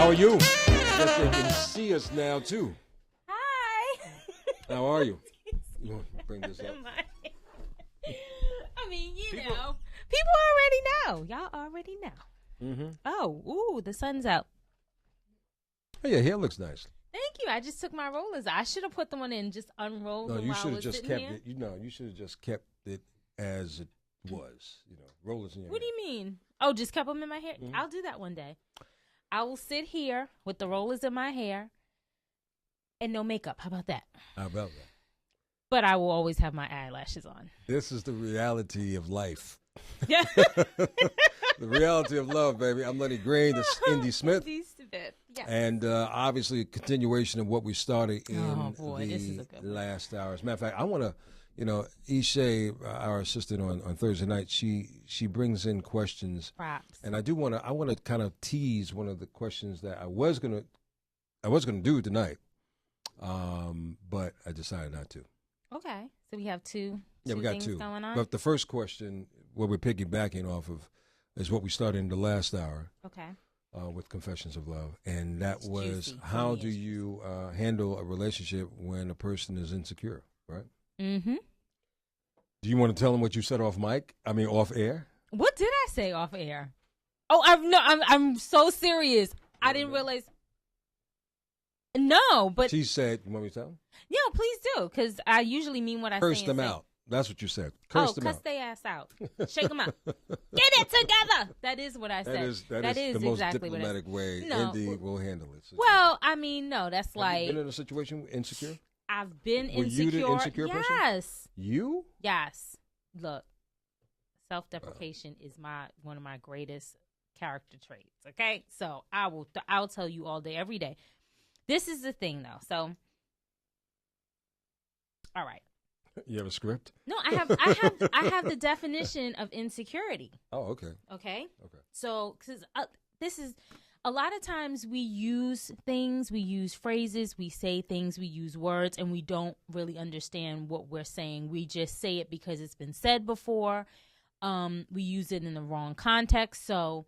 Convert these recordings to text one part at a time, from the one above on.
are you? Guess they can see us now too. Hi. How are you? You want to bring this up? I mean, people already know. Y'all already know. Mm-hmm. Oh, ooh, the sun's out. Oh, your hair looks nice. Thank you. I just took my rollers. I should have put them on and just unrolled them. You should have just kept it. You should have just kept it as it was. Rollers in your hair. What do you mean? Oh, just kept them in my hair? Mm-hmm. I'll do that one day. I will sit here with the rollers in my hair and no makeup. How about that? How about that? But I will always have my eyelashes on. This is the reality of life. Yeah. The reality of love, baby. I'm Lenny Green. This is Indy Smith. Indy Smith. Yes. And obviously a continuation of what we started in this is a good one. last hour. As a matter of fact, I want to, Ishay, our assistant on Thursday night, she brings in questions. Props. And I want to kind of tease one of the questions that I was gonna do tonight, but I decided not to. Okay, so we have two. Yeah, we got things two going on. But the first question, what we're piggybacking off of, is what we started in the last hour. Okay. With Confessions of Love, and that was juicy. how do you handle a relationship when a person is insecure, right? Mm-hmm. Do you want to tell them what you said off air? What did I say off air? Oh, I'm so serious. I didn't realize. No, but she said, "You want me to tell them?" Yeah, please do, because I usually mean what I say. Curse them out. That's what you said. Curse them out. Cuss their ass out. Shake them out. Get it together. That is what I said. That is the most exactly diplomatic way Indy will handle it. So well, I mean, no, that's like. Have you been in a situation insecure? I've been Were insecure. You the insecure yes. person? Yes. You? Yes. Look, self-deprecation is one of my greatest character traits. Okay, so I'll tell you all day, every day. This is the thing, though. So, all right. You have a script? No, I have the definition of insecurity. Oh, okay. Okay. So, because this is a lot of times we use things, we use phrases, we say things, we use words, and we don't really understand what we're saying. We just say it because it's been said before. We use it in the wrong context. So,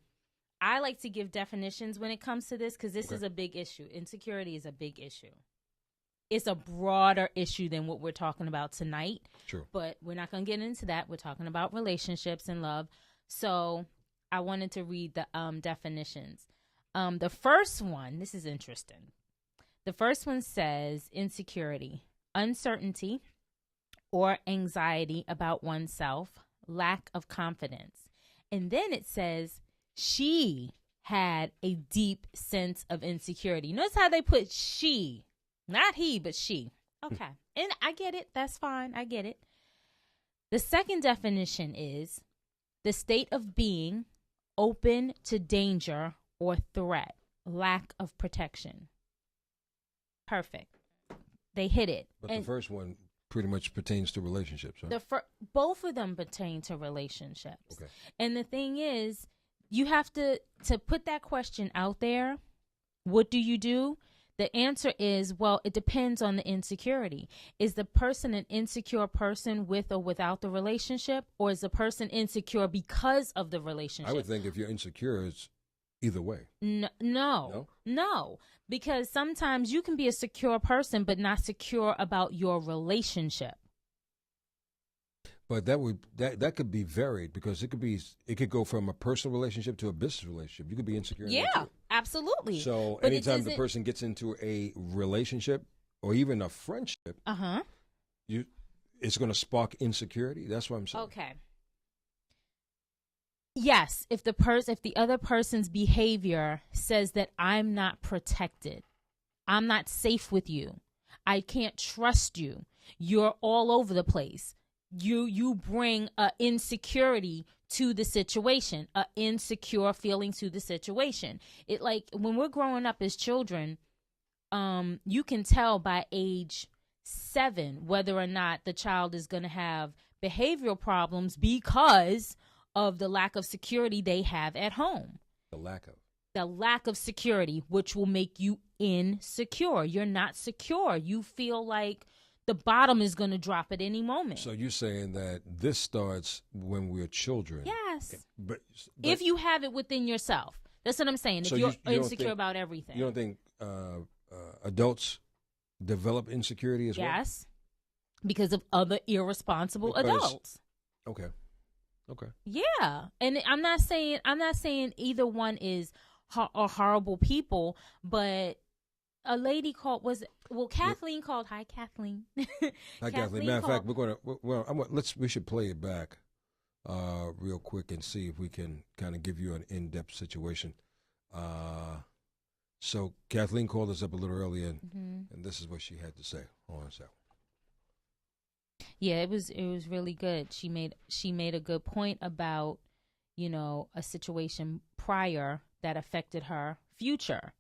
I like to give definitions when it comes to this because this is a big issue. Insecurity is a big issue. It's a broader issue than what we're talking about tonight. True. But we're not going to get into that. We're talking about relationships and love. So I wanted to read the definitions. The first one, this is interesting. The first one says insecurity, uncertainty or anxiety about oneself, lack of confidence. And then it says she had a deep sense of insecurity. Notice how they put she. Not he, but she. Okay. And I get it. That's fine. I get it. The second definition is the state of being open to danger or threat, lack of protection. Perfect. They hit it. But the first one pretty much pertains to relationships, right? Both of them pertain to relationships. Okay. And the thing is, you have to put that question out there. What do you do? The answer is, well, it depends on the insecurity. Is the person an insecure person with or without the relationship? Or is the person insecure because of the relationship? I would think if you're insecure, it's either way. No. Because sometimes you can be a secure person, but not secure about your relationship. But that could be varied because it could go from a personal relationship to a business relationship. You could be insecure. Yeah, absolutely. So anytime the person gets into a relationship or even a friendship, it's going to spark insecurity. That's what I'm saying. Okay. Yes, if the other person's behavior says that I'm not protected, I'm not safe with you, I can't trust you, you're all over the place. You bring a insecurity to the situation, a insecure feeling to the situation. It like when we're growing up as children, you can tell by age 7 whether or not the child is going to have behavioral problems because of the lack of security they have at home. The lack of security, which will make you insecure. You're not secure. You feel like the bottom is going to drop at any moment. So you're saying that this starts when we're children. Yes. But if you have it within yourself. That's what I'm saying. So if you're you insecure about everything. You don't think adults develop insecurity as well? Yes. Because of other irresponsible adults. Okay. Yeah. And I'm not saying either one is are horrible people, but a lady called Kathleen called. Hi, Kathleen. Hi, Kathleen. Matter of fact, we should play it back real quick and see if we can kind of give you an in-depth situation. So Kathleen called us up a little earlier, and this is what she had to say. Hold on a second. Yeah, it was really good. She made a good point about, a situation prior that affected her future.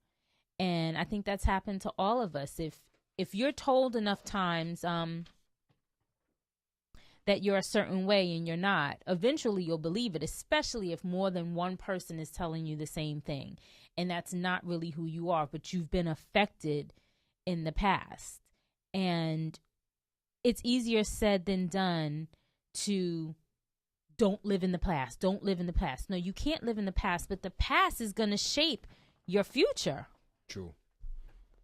And I think that's happened to all of us. If you're told enough times that you're a certain way and you're not, eventually you'll believe it, especially if more than one person is telling you the same thing. And that's not really who you are, but you've been affected in the past. And it's easier said than done to don't live in the past. Don't live in the past. No, you can't live in the past, but the past is going to shape your future. True.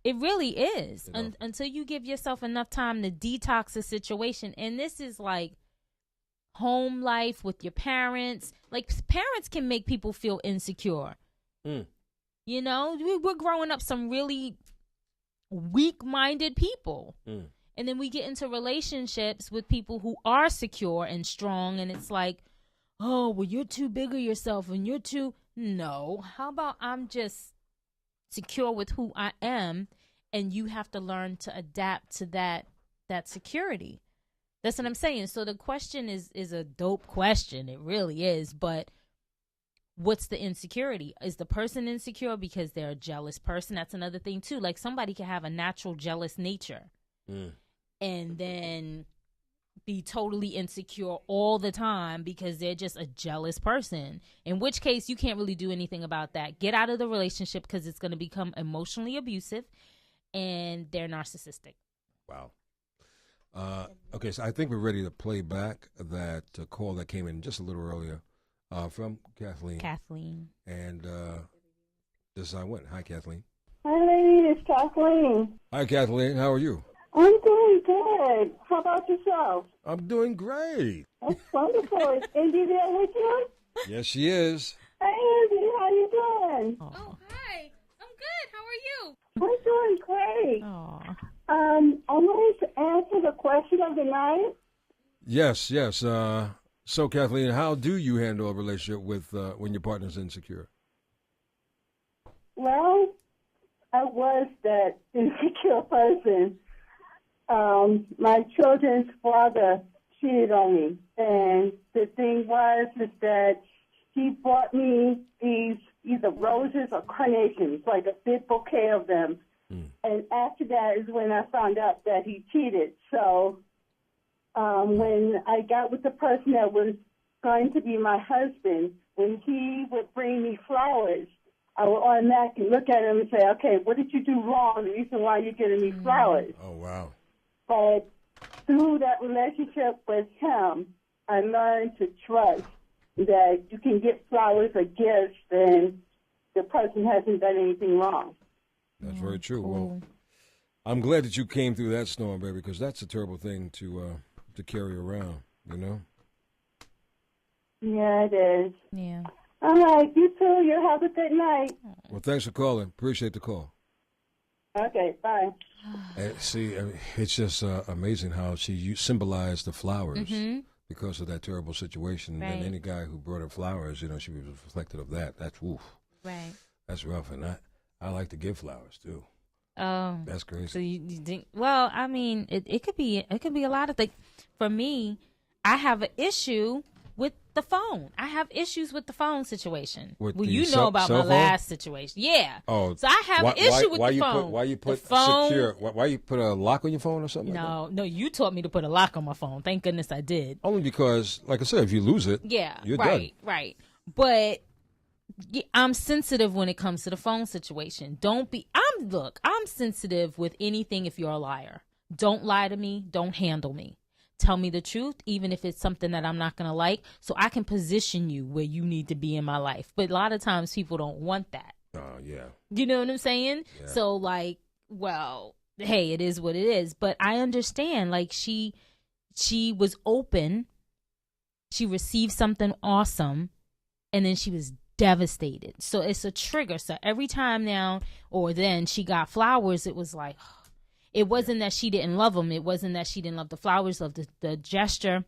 It really is. Until you give yourself enough time to detox a situation. And this is like home life with your parents. Like, parents can make people feel insecure. We're growing up some really weak-minded people. And then we get into relationships with people who are secure and strong. And it's like, oh, well, you're too big of yourself and you're too. No. How about I'm just secure with who I am, and you have to learn to adapt to that security. That's what I'm saying. So the question is a dope question. It really is. But what's the insecurity? Is the person insecure because they're a jealous person? That's another thing too. Like, somebody can have a natural jealous nature and then be totally insecure all the time because they're just a jealous person, in which case you can't really do anything about that. Get out of the relationship because it's going to become emotionally abusive and they're narcissistic. Wow. Okay, so I think we're ready to play back that call that came in just a little earlier from Kathleen. And this is how it went. Hi, Kathleen. Hi, lady. It's Kathleen. Hi, Kathleen. How are you? I'm doing good. How about yourself? I'm doing great. That's wonderful. Is Indy there with you? Yes, she is. Hey, Indy. How you doing? Oh, hi. I'm good. How are you? I'm doing great. Oh. I wanted to answer the question of the night. Yes. So, Kathleen, how do you handle a relationship with when your partner's insecure? Well, I was that insecure person. My children's father cheated on me. And the thing was is that he bought me these either roses or carnations, like a big bouquet of them. And after that is when I found out that he cheated. So when I got with the person that was going to be my husband, when he would bring me flowers, I would automatically look at him and say, okay, what did you do wrong? The reason why you're getting me flowers. Oh, wow. But through that relationship with him, I learned to trust that you can get flowers or gifts and the person hasn't done anything wrong. That's very true. Cool. Well, I'm glad that you came through that storm, baby, because that's a terrible thing to carry around, you know? Yeah, it is. Yeah. All right, you too. You have a good night. Well, thanks for calling. Appreciate the call. Okay, bye. See, it's just amazing how she symbolized the flowers because of that terrible situation. Right. And any guy who brought her flowers, she was reflective of that. That's woof. Right. That's rough. And I like to give flowers too. Oh, that's crazy. So you think? Well, I mean, it could be a lot of things. For me, I have an issue with the phone. I have issues with the phone situation. You know about my last situation. Yeah. Oh. So I have an issue with the phone. Why you put phone, secure? Why you put a lock on your phone or something? No, you taught me to put a lock on my phone. Thank goodness I did. Only because, like I said, if you lose it, you're done. Right. But I'm sensitive when it comes to the phone situation. I'm sensitive with anything if you're a liar. Don't lie to me. Don't handle me. tell me the truth, even if it's something that I'm not going to like, so I can position you where you need to be in my life. But a lot of times people don't want that. Oh, yeah. You know what I'm saying? Yeah. So, like, well, hey, it is what it is. But I understand, like, she was open. She received something awesome, and then she was devastated. So it's a trigger. So every time now or then she got flowers, it was like, it wasn't that she didn't love them. It wasn't that she didn't love the flowers, love the gesture.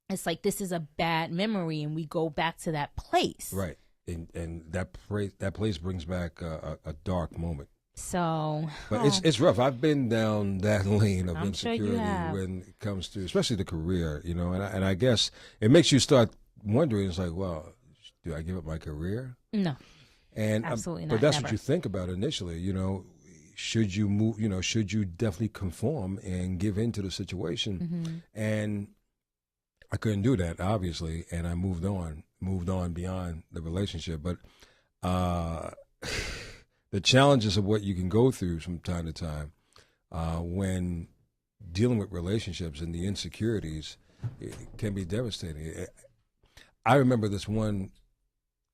It's like, this is a bad memory, and we go back to that place. Right. And that place brings back a dark moment. So, but it's rough. I've been down that lane of insecurity when it comes to, especially the career, you know. And I guess it makes you start wondering. It's like, well, do I give up my career? No, and absolutely not. But that's never. what you think about initially, you know. Should you move? You know, should you definitely conform and give in to the situation? Mm-hmm. And I couldn't do that, obviously, and I moved on beyond the relationship. But the challenges of what you can go through from time to time when dealing with relationships and the insecurities, it can be devastating. I remember this one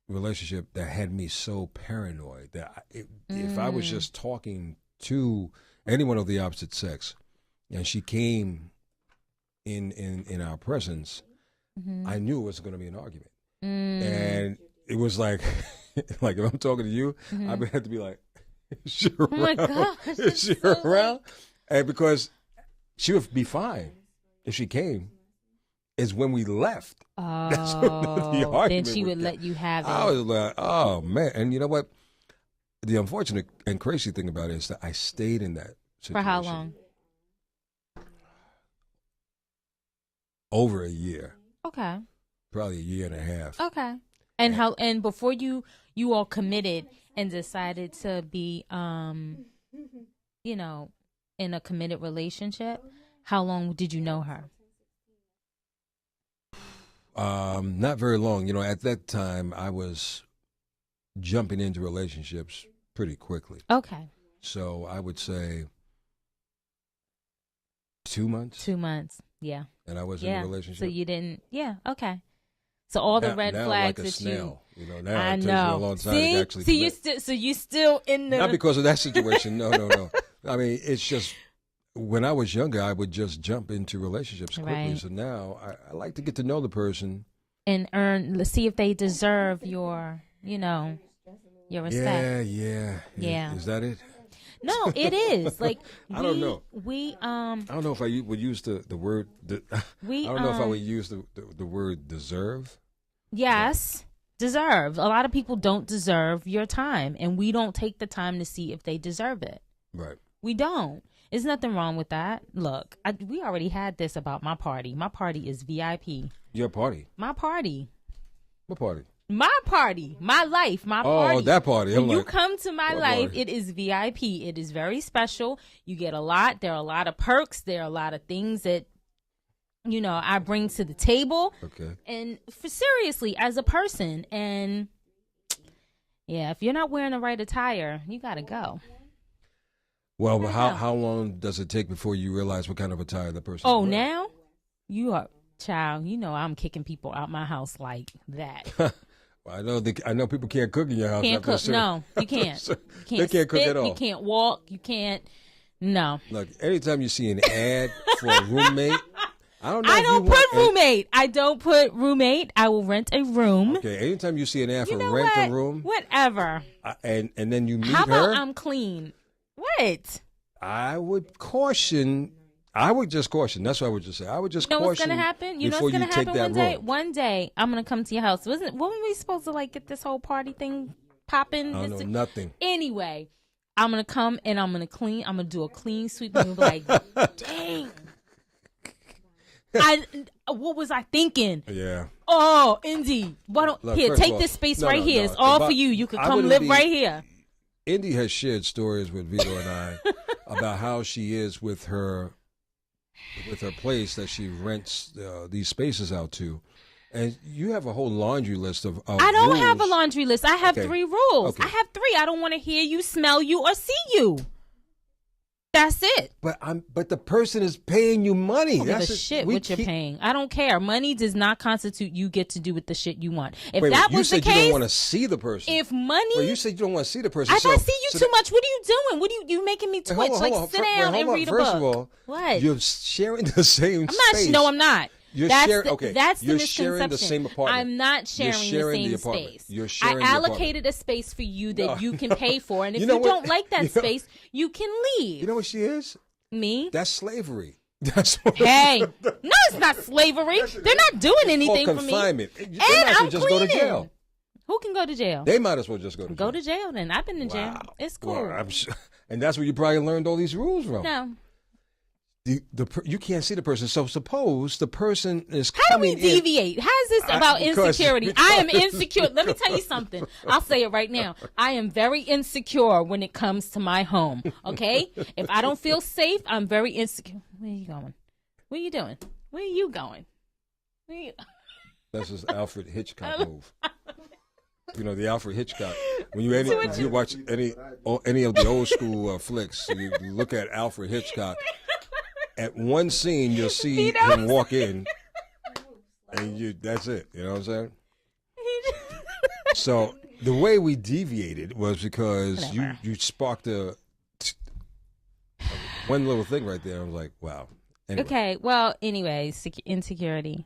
relationship that had me so paranoid that if I was just talking to anyone of the opposite sex and she came in our presence, I knew it was going to be an argument. And it was like, like if I'm talking to you, I would have to be like, is she around? Oh my gosh, is she around? And because she would be fine if she came. Is when we left. Oh, that's the argument. Then she would let you have it. I was like, oh man. And you know what? The unfortunate and crazy thing about it is that I stayed in that situation. For how long? Over a year. Okay. Probably a year and a half. Okay. And before you all committed and decided to be you know, in a committed relationship, how long did you know her? Not very long. You know, at that time I was jumping into relationships pretty quickly. Okay. So I would say 2 months. 2 months. Yeah. And I was in a relationship. So you didn't. Yeah. Okay. So all the red flags like a that snail, you know, now I it takes know. me a long time to actually. See, you still in the. Not because of that situation. No. I mean, it's just when I was younger, I would just jump into relationships quickly. Right. So now I like to get to know the person and let's see if they deserve your, you know, your respect. Yeah. Is that it? No, it is. Like I don't know. I don't know if I would use the word. I don't know if I would use the word deserve. Yes, deserve. A lot of people don't deserve your time, and we don't take the time to see if they deserve it. Right. We don't. There's nothing wrong with that. Look, we already had this about my party. My party is VIP. Your party? My party. What party? My party, my life, my party. Oh, that party. When you come to my life, it is VIP. It is very special. You get a lot. There are a lot of perks. There are a lot of things that, you know, I bring to the table. Okay. And seriously, as a person. And yeah, if you're not wearing the right attire, you got to go. Well, but how long does it take before you realize what kind of attire the person is wearing? Now? You are, child, you know I'm kicking people out my house like that. Well, I know people can't cook in your house. Can't cook. No, you can't. You can't they can't cook at all. You can't walk. You can't. No. Look, anytime you see an ad for a roommate, I don't know. I don't put roommate. I don't put roommate. I will rent a room. Okay. Anytime you see an ad for rent a room, whatever. And then you meet her. How about I'm clean? What? I would caution. I would just caution. That's what I would just say. I would just caution. You know what's gonna happen? You know what's gonna happen one day? One day, I'm gonna come to your house. When were we supposed to like get this whole party thing popping? I don't know nothing. Anyway, I'm gonna come and I'm gonna clean. I'm gonna do a clean sweep and be like, dang. What was I thinking? Yeah. Oh, Indy, why don't take this space right here. It's all for you. You could come live right here. Indy has shared stories with Vito and I about how she is with her place that she rents these spaces out to. And you have a whole laundry list of I don't rules. have a laundry list. I have 3 rules. Okay. I have 3. I don't want to hear you, smell you, or see you. That's it. But the person is paying you money. I don't give a shit what you're paying. I don't care. Money does not constitute you get to do with the shit you want. If that was the case, you said you don't want to see the person. If money, well, you said you don't want to see the person. I see you too much. What are you doing? What are you making me twitch? Sit down and read a book. First of all, what? You're sharing the same space. No, I'm not. That's the you're sharing the same apartment. I'm not sharing the same space. You're sharing I allocated a space for you that you can pay for, and if you don't like that space, you can leave. You know what she is? Me? That's slavery. That's what hey, no, it's not slavery. They're not doing anything for me. Confinement. And I'm just go to jail. Who can go to jail? They might as well just go to jail. Go to jail then. I've been in jail. It's cool. Well, I'm sure, and that's where you probably learned all these rules from. No. You can't see the person. So suppose the person is How do we deviate? How is this about insecurity? I am insecure. Let me tell you something. I'll say it right now. I am very insecure when it comes to my home. Okay? If I don't feel safe, I'm very insecure. Where are you going? What are you doing? Where are you going? That's just Alfred Hitchcock move. You know, the Alfred Hitchcock. When you watch any of the old school flicks, you look at Alfred Hitchcock. At one scene, you'll see him walk in, and that's it. You know what I'm saying? So the way we deviated was because you sparked one little thing right there. I was like, wow. Anyway. Okay, well, anyway, insecurity.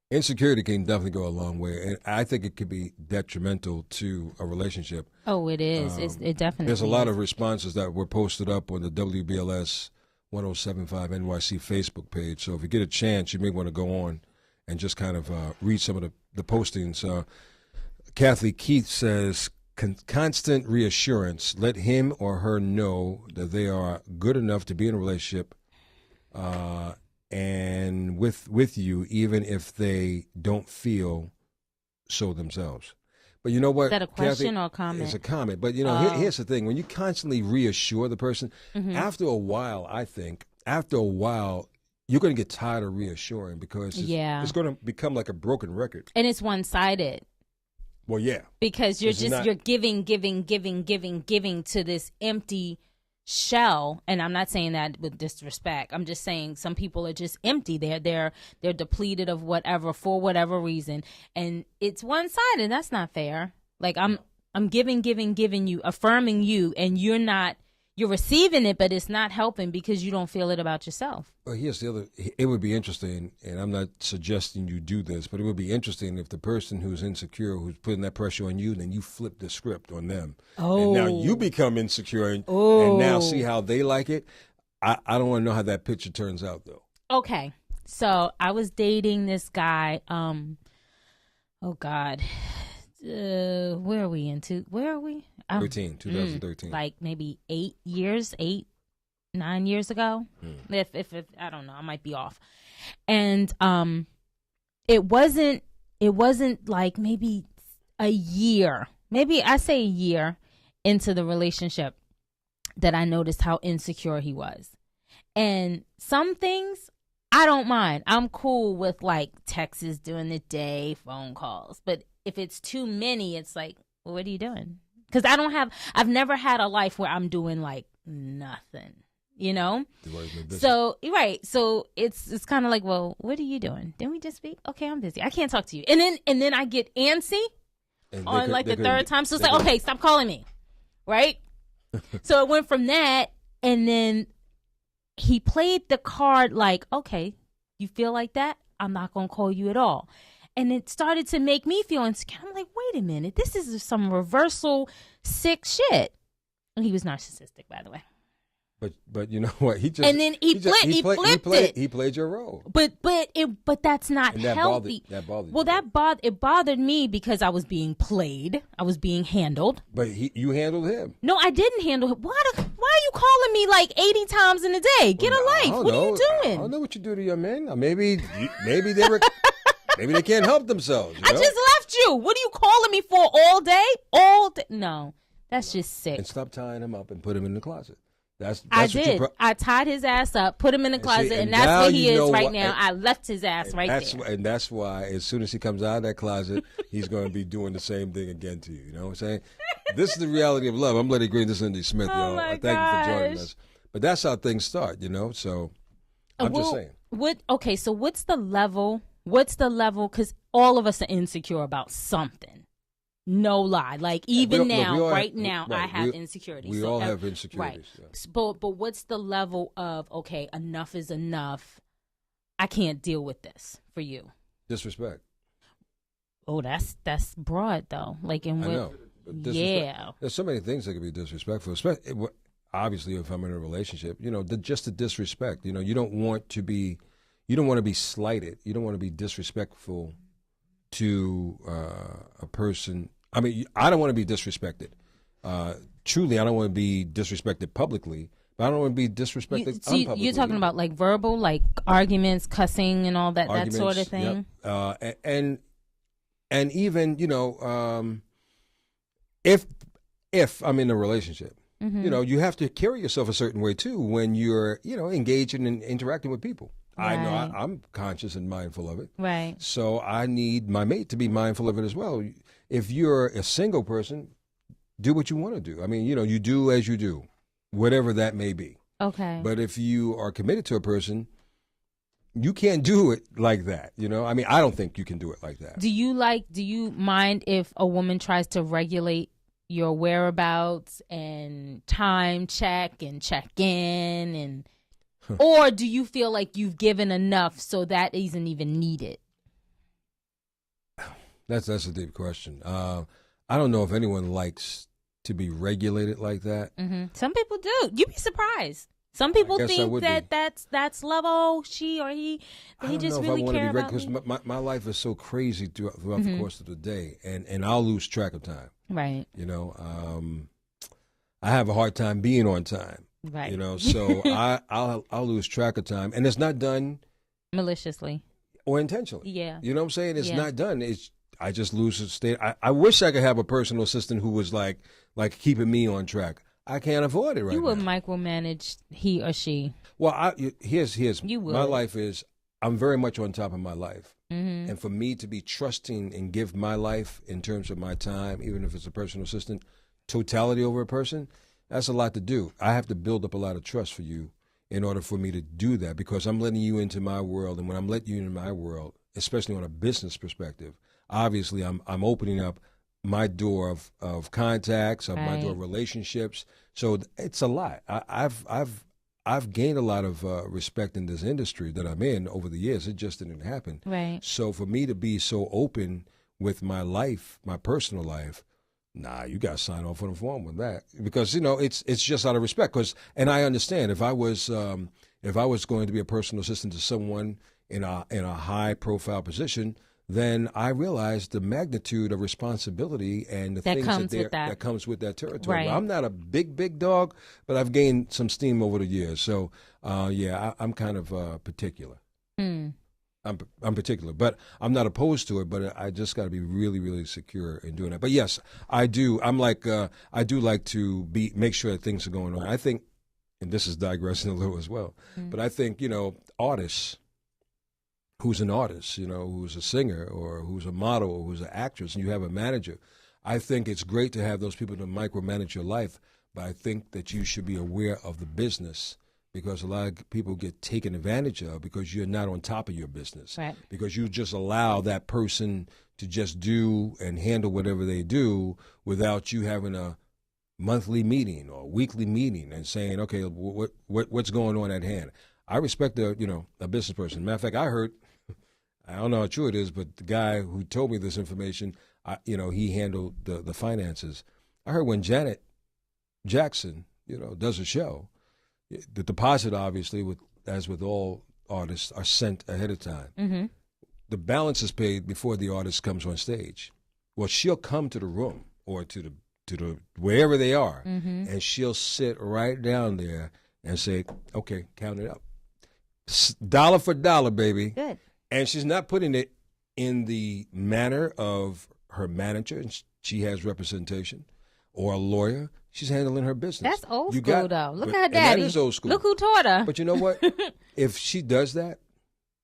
Insekurity can definitely go a long way, and I think it could be detrimental to a relationship. Oh, it is. It definitely There's a lot of responses that were posted up on the WBLS 1075 NYC Facebook page. So if you get a chance, you may want to go on and just kind of read some of the postings. Kathy Keith says, constant reassurance. Let him or her know that they are good enough to be in a relationship and with you, even if they don't feel so themselves. But you know what? Is that a question Kathy, or a comment? It's a comment. But, you know, here's the thing. When you constantly reassure the person, after a while, you're going to get tired of reassuring because it's going to become like a broken record. And it's one-sided. Well, yeah. Because you're giving to this empty shell. And I'm not saying that with disrespect. I'm just saying some people are just empty. They're depleted of whatever for whatever reason, and it's one-sided. That's not fair. Like I'm giving you, affirming you, and you're receiving it, but it's not helping because you don't feel it about yourself. Well, here's the other. It would be interesting, and I'm not suggesting you do this, but it would be interesting if the person who's insecure, who's putting that pressure on you, then you flip the script on them. Oh. And now you become insecure, and now see how they like it. I don't want to know how that picture turns out, though. Okay. So I was dating this guy. Oh, God. Where are we? 2013. Like maybe 9 years ago. If I don't know, I might be off. And it wasn't like maybe a year into the relationship that I noticed how insecure he was. And some things I don't mind. I'm cool with like texts during the day, phone calls. But if it's too many, it's like, well, what are you doing? Because I've never had a life where I'm doing like nothing, you know? So, right. So it's kind of like, well, what are you doing? Didn't we just speak? Okay, I'm busy. I can't talk to you. And then I get antsy on like the third time. So it's like, okay, stop calling me. Right? So it went from that, and then he played the card like, okay, you feel like that? I'm not going to call you at all. And it started to make me feel insecure. I'm like, wait a minute, this is some reversal sick shit. And he was narcissistic, by the way. But you know what? He played your role. But that's not healthy. That bothered you. Well, it bothered me because I was being played. I was being handled. But you handled him. No, I didn't handle him. Why are you calling me like 80 times in a day? Get a life. What are you doing? I don't know what you do to your men. Maybe they were. Maybe they can't help themselves. You know? I just left you. What are you calling me for all day? All day? No, that's just sick. And stop tying him up and put him in the closet. That's I did. I tied his ass up, put him in the closet, and that's where he is right now. I left his ass right there. And that's why, as soon as he comes out of that closet, he's going to be doing the same thing again to you. You know what I'm saying? This is the reality of love. I'm Lenny Green. This is Indy Smith, y'all. Thank you for joining us. But that's how things start, So I'm just saying. So what's the level? Because all of us are insecure about something. No lie. Like even now, I have insecurities. We all have insecurities. Right. Yeah. But what's the level of, okay, enough is enough. I can't deal with this for you. Disrespect. Oh, that's broad though. Like in what? I know. Yeah. There's so many things that can be disrespectful. Obviously, if I'm in a relationship, just the disrespect. You don't want to be slighted. You don't want to be disrespectful to a person. I mean, I don't want to be disrespected. Truly, I don't want to be disrespected publicly, but I don't want to be disrespected unpublicly. You're talking about like verbal, like arguments, cussing, and all that sort of thing. Yep. And even if I'm in a relationship, you have to carry yourself a certain way too when you're engaging and interacting with people. Right. I know I'm conscious and mindful of it. Right. So I need my mate to be mindful of it as well. If you're a single person, do what you want to do. I mean, you do as you do, whatever that may be. Okay. But if you are committed to a person, you can't do it like that. I mean, I don't think you can do it like that. Do you mind if a woman tries to regulate your whereabouts and time check and check in and or do you feel like you've given enough so that isn't even needed? That's a deep question. I don't know if anyone likes to be regulated like that. Mm-hmm. Some people do. You'd be surprised. Some people think that's love. Oh, she or he, they just really care about me. Because my life is so crazy throughout the course of the day, and I'll lose track of time. Right. I have a hard time being on time. Right. So I'll lose track of time, and it's not done maliciously or intentionally. Yeah. You know what I'm saying? It's not done. I just lose a state. I wish I could have a personal assistant who was like keeping me on track. I can't afford it right now. You would micromanage he or she. Well, here's you would. My life is I'm very much on top of my life, and for me to be trusting and give my life in terms of my time, even if it's a personal assistant, totality over a person. That's a lot to do. I have to build up a lot of trust for you in order for me to do that because I'm letting you into my world. And when I'm letting you into my world, especially on a business perspective, obviously I'm opening up my door of contacts, of my door of relationships. So it's a lot. I've gained a lot of respect in this industry that I'm in over the years. It just didn't happen. Right. So for me to be so open with my life, my personal life, nah, you got to sign off on the form with that because it's just out of respect. And I understand if I was going to be a personal assistant to someone in a high profile position, then I realized the magnitude of responsibility and the things that comes with that territory. Right. Well, I'm not a big dog, but I've gained some steam over the years. So I'm kind of particular. I'm particular, but I'm not opposed to it. But I just got to be really, really secure in doing that. But yes, I do. I do like to make sure that things are going on. I think, and this is digressing a little as well, but I think artists, who's an artist, who's a singer or who's a model or who's an actress, and you have a manager. I think it's great to have those people to micromanage your life, but I think that you should be aware of the business. Because a lot of people get taken advantage of because you're not on top of your business. Right. Because you just allow that person to just do and handle whatever they do without you having a monthly meeting or weekly meeting and saying, okay, what's going on at hand? I respect a business person. Matter of fact, I heard, I don't know how true it is, but the guy who told me this information, he handled the finances. I heard when Janet Jackson, does a show, the deposit, obviously, as with all artists, are sent ahead of time. Mm-hmm. The balance is paid before the artist comes on stage. Well, she'll come to the room or to the wherever they are, and she'll sit right down there and say, "Okay, count it up, dollar for dollar, baby." Good. And she's not putting it in the manner of her manager, and she has representation, or a lawyer. She's handling her business. That's old school, though. Look at her daddy. That is old school. Look who taught her. But you know what? If she does that,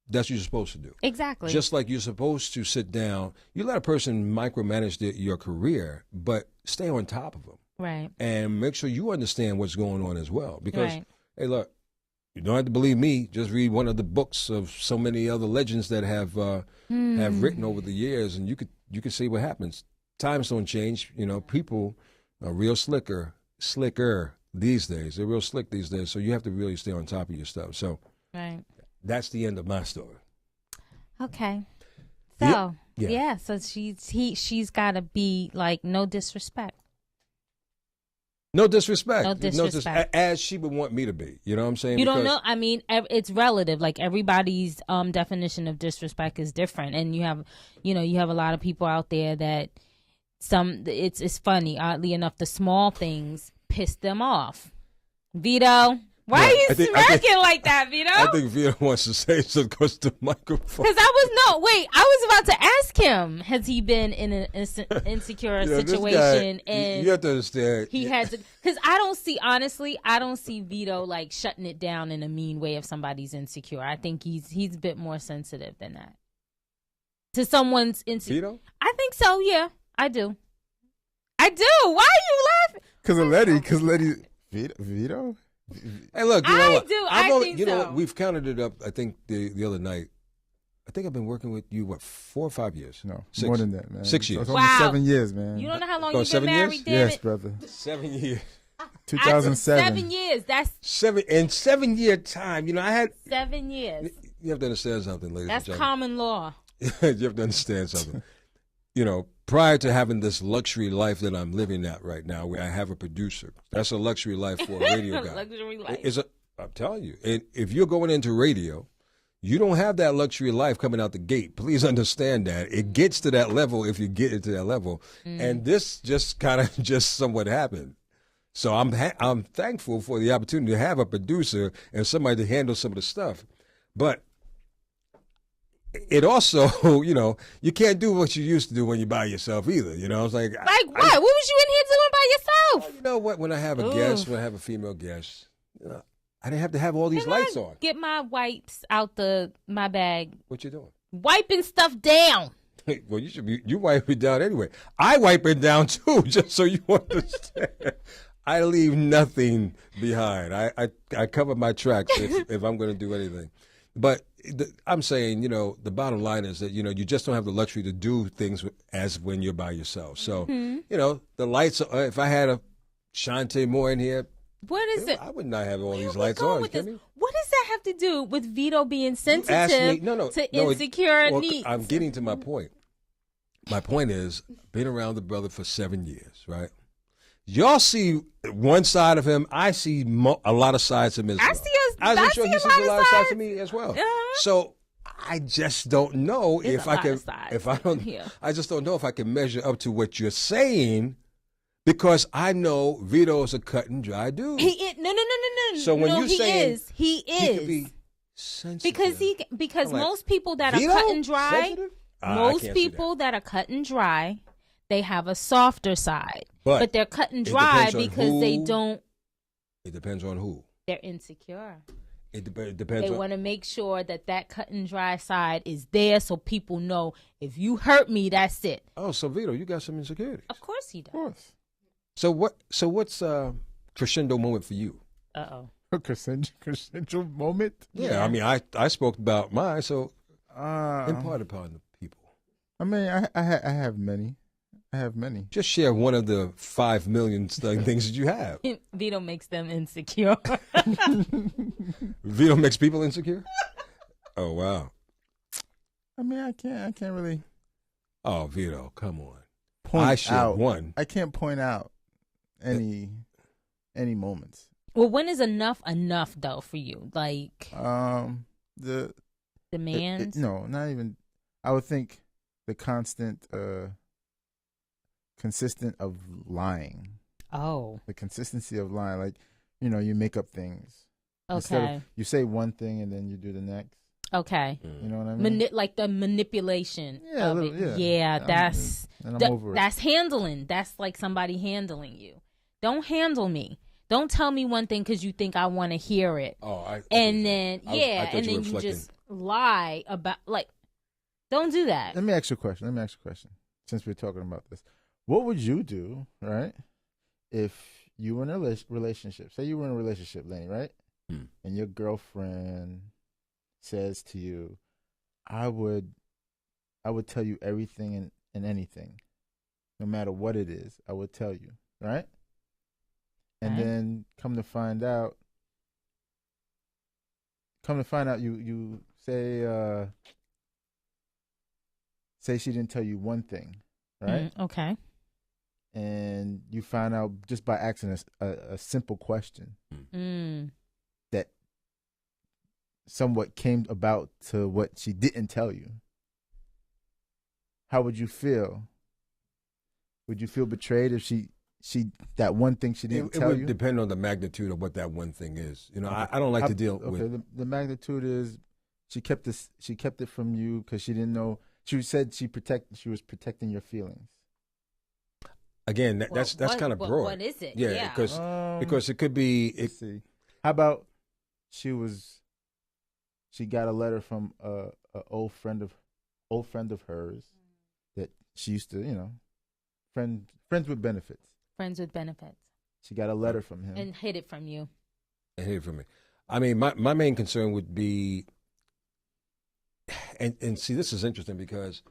that's what you're supposed to do. Exactly. Just like you're supposed to sit down. You let a person micromanage your career, but stay on top of them. Right. And make sure you understand what's going on as well. Because Hey, look, you don't have to believe me. Just read one of the books of so many other legends that have written over the years, and you could see what happens. Times don't change. You know, people are real slicker these days. They're real slick these days, so you have to really stay on top of your stuff. So that's the end of my story. Okay. So so she's got to be like no disrespect. No disrespect. As she would want me to be. You know what I'm saying? You don't know. I mean, it's relative. Like everybody's definition of disrespect is different, and you have a lot of people out there that it's funny. Oddly enough, the small things piss them off. Vito, why are you smirking like that, Vito? I think Vito wants to say something close to the microphone. Because I was about to ask him, has he been in an insecure situation? And you have to understand. He had to, because I don't see Vito like shutting it down in a mean way if somebody's insecure. I think he's a bit more sensitive than that. To someone's insecure. Vito? I think so, yeah. I do. Why are you laughing? Because of Lenny. Vito? Hey, look, you know what? I think you know so. what? We've counted it up. I think the other night. I think I've been working with you 4 or 5 years? No, 6. more than that, man. 6 years. It's almost 7 years, man. You don't know how long you've been 7 married, years? damn Yes, it? brother. 7 years. 2007. 7 years. That's 7 in 7 year time. You know, I had 7 years. You have to understand something, ladies That's and gentlemen. common law. You have to understand something. You know, prior to having this luxury life that I'm living at right now, where I have a producer, that's a luxury life for a radio guy. Luxury life. I'm telling you, and if you're going into radio, you don't have that luxury life coming out the gate. Please understand that. It gets to that level if you get into that level. And this just kind of just somewhat happened. So I'm thankful for the opportunity to have a producer and somebody to handle some of the stuff. But it also, you know, you can't do what you used to do when you're by yourself either. You know, it's like what? What was you in here doing by yourself? You know what? When I have a guest, when I have a female guest, you know, I didn't have to have all these lights on. Get my wipes out my bag. What you doing? Wiping stuff down. Well, you wipe it down anyway. I wipe it down too, just so you understand. I leave nothing behind. I cover my tracks if I'm going to do anything. But I'm saying, you know, the bottom line is that, you know, you just don't have the luxury to do things as when you're by yourself. So, you know, the lights, if I had a Shantae Moore in here, what is it? I would not have all these lights on. What does that have to do with Vito being sensitive to insecure needs? I'm getting to my point. My point is, been around the brother for 7 years, right? Y'all see one side of him. I see a lot of sides of him as well. I'm sure he sees a lot of sides of me as well. So I just don't know if I can. I just don't know if I can measure up to what you're saying. Because I know Vito's a cut and dry dude. No. So when you say he can be sensitive. Because like, most people that Vito? are cut and dry, that are cut and dry, they have a softer side. But they're cut and dry because they don't. It depends on who. They're insecure. It depends. They want to make sure that cut and dry side is there, so people know if you hurt me, that's it. Oh, so Vito, you got some insecurities. Of course he does. Of course. So what's crescendo moment for you? A crescendo moment? Yeah, I mean, I spoke about mine, so impart upon the people. I mean, I have many. Just share one of the 5 million things that you have. Vito makes them insecure. Vito makes people insecure? Oh, wow. I mean, I can't really. Oh, Vito, come on. Point out one. I can't point out any moments. Well, when is enough though for you? Like the demands? No, not even. I would think the constant consistent of lying. Oh. The consistency of lying, like, you know, you make up things. Okay. You say one thing and then you do the next. Okay. You know what I mean? Like the manipulation. Yeah, of it. Yeah, that's I'm over it. That's handling. That's like somebody handling you. Don't handle me. Don't tell me one thing because you think I want to hear it. And then you just lie about, like, don't do that. Let me ask you a question. Since we're talking about this, what would you do, right, if you were in a relationship? Say you were in a relationship, Lenny, right? and your girlfriend says to you, I would tell you everything and anything, no matter what it is, I would tell you, right? And then come to find out, you say she didn't tell you one thing, right? Okay. And you find out just by asking a simple question that somewhat came about to what she didn't tell you. How would you feel? Would you feel betrayed if she that one thing she didn't tell you? It would depend on the magnitude of what that one thing is. You know, I don't like to deal with. Okay, the magnitude is she kept it from you because she didn't know. She said she was protecting your feelings. Again, that's kind of broad. What is it? Yeah, because it could be. Let's see. How about she got a letter from a old friend of hers that she used to, friends with benefits. Friends with benefits. She got a letter from him and hid it from you. And hid it from me. I mean, my main concern would be, and see, this is interesting because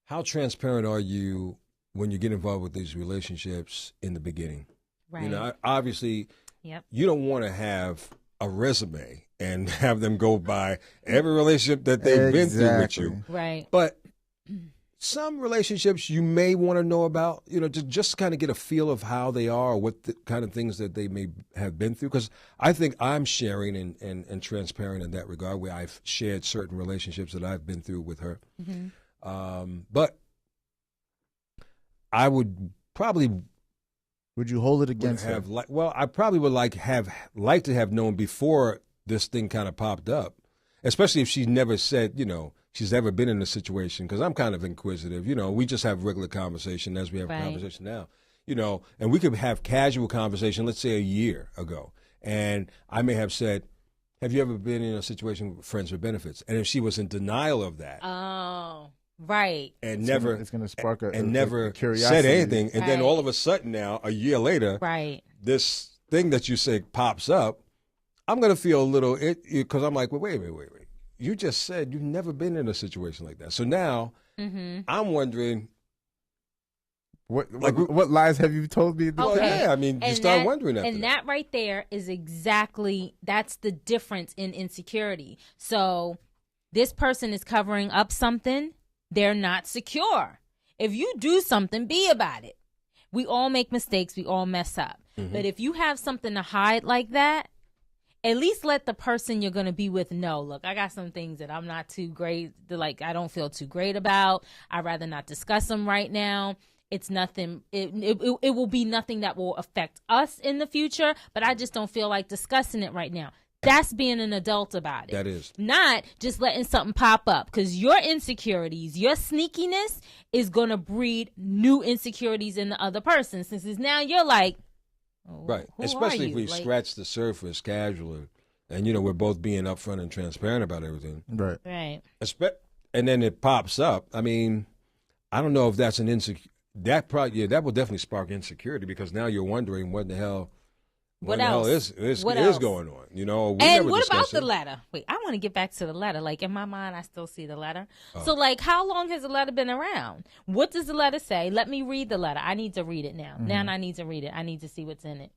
how transparent are you when you get involved with these relationships in the beginning? Right. You know, obviously, yep. You don't want to have a resume and have them go by every relationship that they've been through with you. Right. But some relationships you may want to know about, to just kind of get a feel of how they are, what the kind of things that they may have been through. Because I think I'm sharing and transparent in that regard, where I've shared certain relationships that I've been through with her. Mm-hmm. But I would probably... Would you hold it against her? I probably would like to have known before this thing kind of popped up, especially if she never said, she's ever been in a situation, because I'm kind of inquisitive. We just have regular conversation as we have a conversation now, and we could have casual conversation, let's say a year ago. And I may have said, have you ever been in a situation with friends with benefits? And if she was in denial of that. Oh, right. And it's going to spark never curiosity. Said anything. And then all of a sudden now, a year later, this thing that you say pops up, I'm going to feel a little, because I'm like, wait. You just said you've never been in a situation like that. So now I'm wondering, what lies have you told me? Yeah, I mean, you start wondering that. And that right there is that's the difference in insecurity. So this person is covering up something. They're not secure. If you do something, be about it. We all make mistakes. We all mess up. Mm-hmm. But if you have something to hide like that, at least let the person you're going to be with know, look, I got some things that I'm not too great, I don't feel too great about. I'd rather not discuss them right now. It's nothing. It will be nothing that will affect us in the future, but I just don't feel like discussing it right now. That's being an adult about it. That is. Not just letting something pop up, because your insecurities, your sneakiness is going to breed new insecurities in the other person. Since it's now you're like, right. Especially if we scratch the surface casually and, we're both being upfront and transparent about everything. Right. Right. And then it pops up. I mean, I don't know if that's an insecurity. That will definitely spark insecurity, because now you're wondering what the hell is going on? And what about the letter? Wait, I want to get back to the letter. Like, in my mind, I still see the letter. Oh. So, how long has the letter been around? What does the letter say? Let me read the letter. I need to read it now. Mm-hmm. Now I need to read it. I need to see what's in it.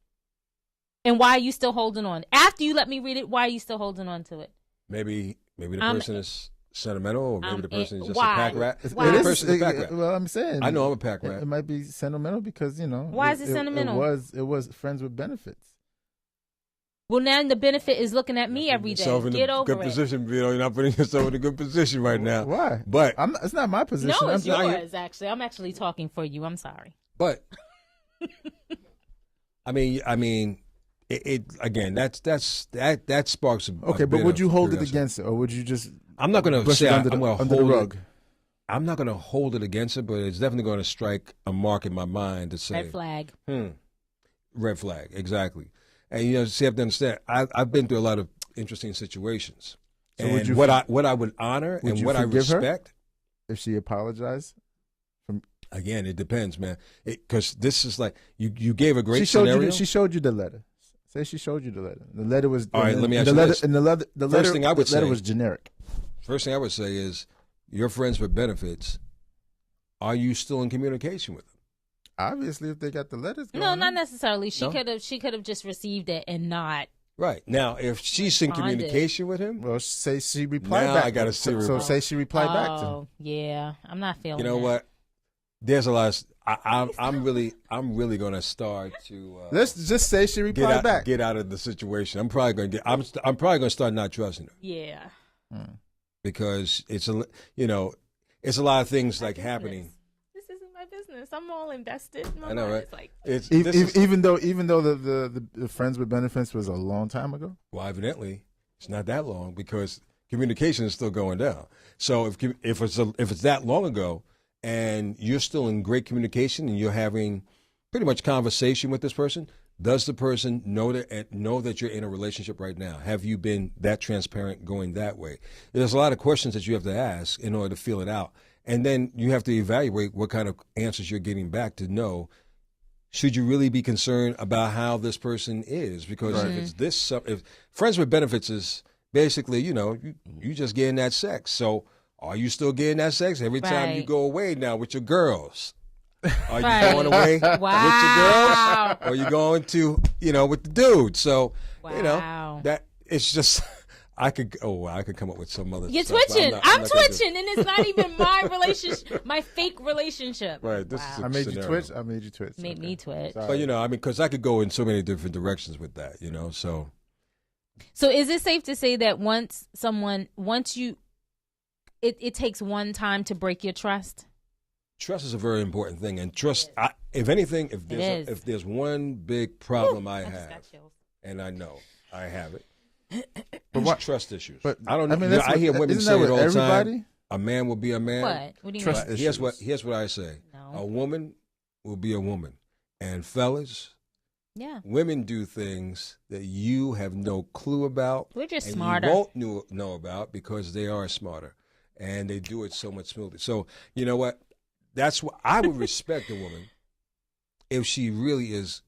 And why are you still holding on? After you let me read it, why are you still holding on to it? Maybe the person is sentimental, or maybe the person is just why? a pack rat. Why? The person is a pack rat. Well, I'm saying, I know I'm a pack rat. It might be sentimental because, Why is it sentimental? It was friends with benefits. Well, now the benefit is looking at me every day. Get over good it. Position, you're not putting yourself in a good position right now. Why? But it's not my position. No, it's yours. Actually, I'm actually talking for you. I'm sorry. But I mean, it again. That sparks. Okay, but would you hold it against it, or would you just? I'm not going to say under the rug. I'm not going to hold it against it, but it's definitely going to strike a mark in my mind to say red flag. Red flag, exactly. And you have to understand, I've been through a lot of interesting situations. So and what I would honor and what I respect, her if she apologized. Again, it depends, man. Because this is like you gave a great scenario. She showed you the letter. Say she showed you the letter. The letter was all right. Let me ask you letter, this. And the letter was generic. First thing I would say is, your friends with benefits. Are you still in communication with them? Obviously, if they got the letters. No, not necessarily. She could have just received it and not. Right now, if she's in communication with him, well, say she replied back. I got to see. So say she replied back to him. Oh, yeah, I'm not feeling. You know what? There's a lot. I'm really going to start to. Let's just say she replied back. Get out of the situation. I'm probably going to start not trusting her. Yeah. Because it's a lot of things like happening. This isn't my business. I'm all invested. I know, right? Even though the friends with benefits was a long time ago. Well, evidently it's not that long because communication is still going down. So if it's that long ago and you're still in great communication and you're having pretty much conversation with this person, does the person know that you're in a relationship right now? Have you been that transparent going that way? There's a lot of questions that you have to ask in order to feel it out. And then you have to evaluate what kind of answers you're getting back to know, should you really be concerned about how this person is? Because if friends with benefits is basically, you just getting that sex. So are you still getting that sex every time you go away now with your girls? Are you going away with your girls? Or are you going to, with the dude? So, that it's just, I could come up with some other You're stuff. twitching. I'm twitching, and it's not even my relationship, my fake relationship. Right. This is I made you twitch. Made me twitch. Sorry. But, because I could go in so many different directions with that, so. So is it safe to say that it takes one time to break your trust? Trust is a very important thing, and trust. If anything, if there's one big problem I have, and I know I have it, but trust issues. But I don't know. I hear women say it all the time. A man will be a man. What do you mean? Here's what I say. No. A woman will be a woman, and fellas, women do things that you have no clue about. We're just and smarter. You won't know about because they are smarter, and they do it so much smoother. So you know what? That's what I would respect a woman if she really is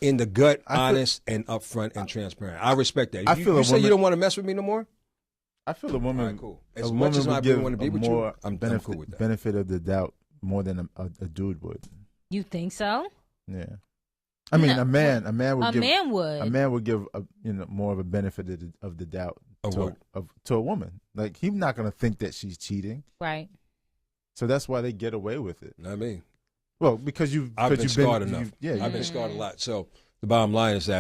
in the gut, honest, and upfront and transparent. I respect that. You say you don't want to mess with me no more? I feel a woman. Right, cool. As much as I really want to be with you, I'm cool with that. Benefit of the doubt more than a dude would. You think so? Yeah. I mean, a man would give more of a benefit of the doubt to a woman. Like, he's not going to think that she's cheating. Right. So that's why they get away with it. Not me. Well, because I've been scarred enough. I've been scarred a lot. So the bottom line is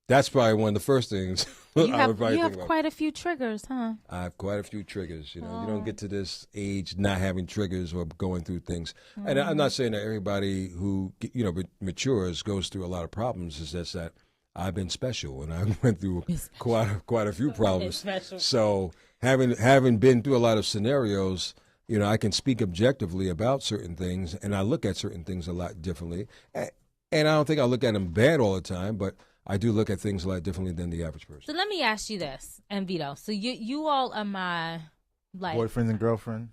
that's probably one of the first things I would probably think about. You have quite a few triggers, huh? I have quite a few triggers. You don't get to this age not having triggers or going through things. And I'm not saying that everybody who matures goes through a lot of problems. It's just that I've been special and I went through quite a few problems. So having been through a lot of scenarios, I can speak objectively about certain things, and I look at certain things a lot differently. And I don't think I look at them bad all the time, but I do look at things a lot differently than the average person. So let me ask you this, and Vito. So you all are my boyfriend and girlfriend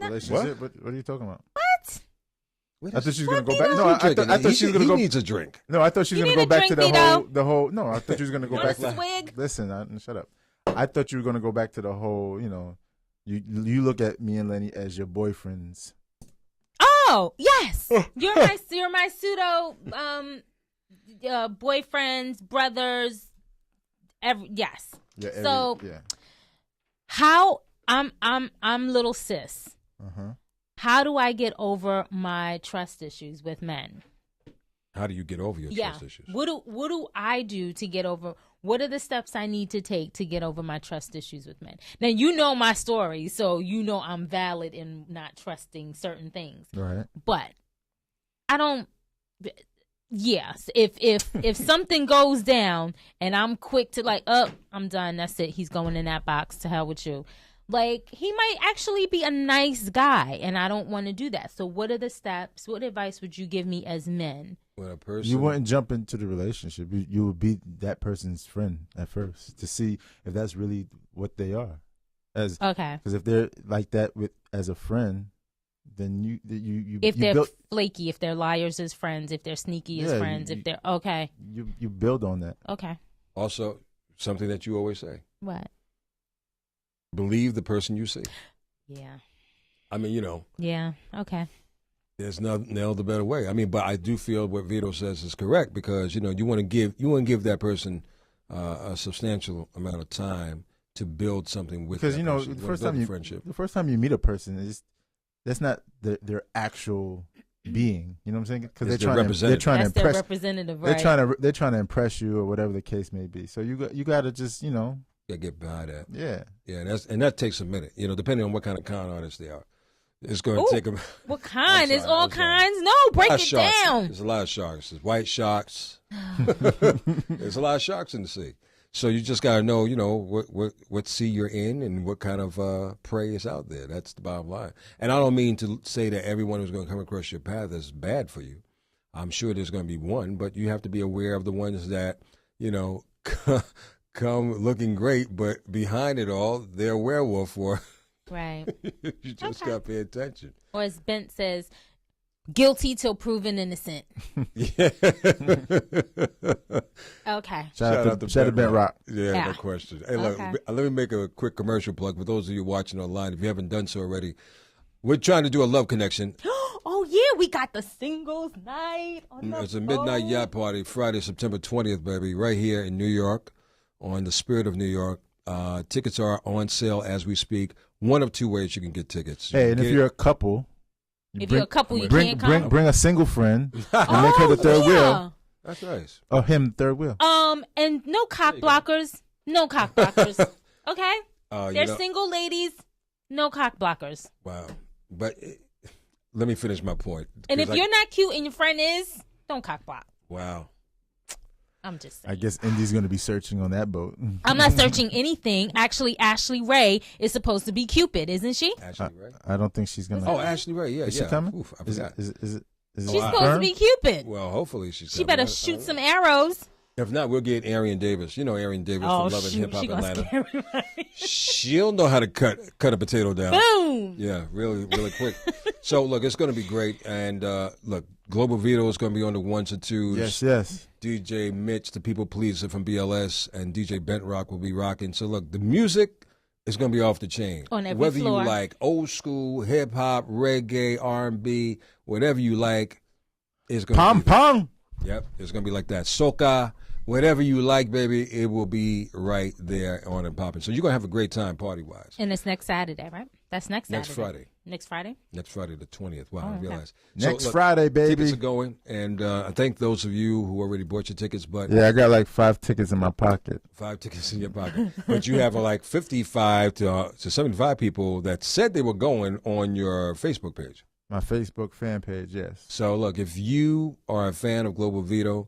relationship. What are you talking about? What? I thought she was gonna go back. No, I thought she was gonna go. He needs a drink. No, I thought she was gonna go back to the whole. No, I thought she was gonna go back to. Swig? Listen, shut up. I thought you were gonna go back to the whole. You look at me and Lenny as your boyfriends. Oh yes, you're my pseudo boyfriends, brothers. Yes. Yeah, how I'm little sis. How do I get over my trust issues with men? How do you get over your trust issues? What do I do to get over? What are the steps I need to take to get over my trust issues with men? Now, you know my story, so you know I'm valid in not trusting certain things. Right. But I don't. Yes, if something goes down and I'm quick to I'm done. That's it. He's going in that box. To hell with you. Like, he might actually be a nice guy, and I don't want to do that. So what are the steps? What advice would you give me as men? When a person, you wouldn't jump into the relationship. You would be that person's friend at first to see if that's really what they are. Okay. Because if they're like that as a friend, then you if you they're build, flaky, if they're liars as friends, if they're sneaky as friends, if they're okay. You build on that. Okay. Also, something that you always say. What? Believe the person you see. Yeah. I mean, Yeah. Okay. there's no better way. I mean, but I do feel what Vito says is correct because you want to give that person a substantial amount of time to build something with. Because the first time you meet a person that's not their actual being. You know what I'm saying? Because they're trying to impress. Their representative, right? They're trying to impress you or whatever the case may be. So you got to just get behind that. Yeah. And that takes a minute. Depending on what kind of con artist they are. It's going to take them. What kind? There's all kinds. No, break it down. There's a lot of sharks. There's white sharks. There's a lot of sharks in the sea. So you just got to know, what sea you're in and what kind of prey is out there. That's the bottom line. And I don't mean to say that everyone who's going to come across your path is bad for you. I'm sure there's going to be one, but you have to be aware of the ones that, come looking great, but behind it all, they're a werewolf or. Right. You just got to pay attention. Or as Bent says, guilty till proven innocent. Yeah. Okay. Shout out to Bent Rock. Yeah, no question. Hey, look, let me make a quick commercial plug for those of you watching online. If you haven't done so already, we're trying to do a love connection. Oh, yeah, we got the singles night. It's a midnight yacht party, Friday, September 20th, baby, right here in New York on the Spirit of New York. Tickets are on sale as we speak. One of two ways you can get tickets. Hey, and if you're a couple, you can't come. Bring a single friend and make her the third wheel. That's nice. Oh, him third wheel. And no cock blockers. No cock blockers. Okay. They're single ladies. No cock blockers. Wow. But let me finish my point. And if you're not cute and your friend is, don't cock block. Wow. I'm just saying. I guess Indy's going to be searching on that boat. I'm not searching anything. Actually, Ashley Ray is supposed to be Cupid, isn't she? Ashley Ray? I don't think she's going to. Oh, Ashley Ray, yeah. Is she coming? Oof, I forgot. Is it she's supposed to be Cupid. Well, hopefully she's coming. She better shoot some arrows. If not, we'll get Arian Davis. You know Arian Davis from Love and Hip Hop Atlanta. She She'll know how to cut a potato down. Boom. Yeah, really, really quick. So look, it's going to be great. And look, Global Vito is going to be on the ones and twos. Yes. DJ Mitch, the people pleaser from BLS, and DJ Bent Rock will be rocking. So look, the music is going to be off the chain. On every Whether floor. you like old school, hip hop, reggae, R&B, whatever you like, it's going to be. Pom. Yep, it's going to be like that. Soca, whatever you like, baby, it will be right there on and popping. So you're going to have a great time party-wise. And it's next Saturday, right? That's next Saturday. Next Friday. Next Friday? Next Friday, the 20th. Wow, I realized. Next Friday, baby. Tickets are going, and I thank those of you who already bought your tickets. But yeah, I got like 5 tickets in my pocket. 5 tickets in your pocket. But you have like 55 to 75 people that said they were going on your Facebook page. My Facebook fan page, yes. So look, if you are a fan of Global Vito,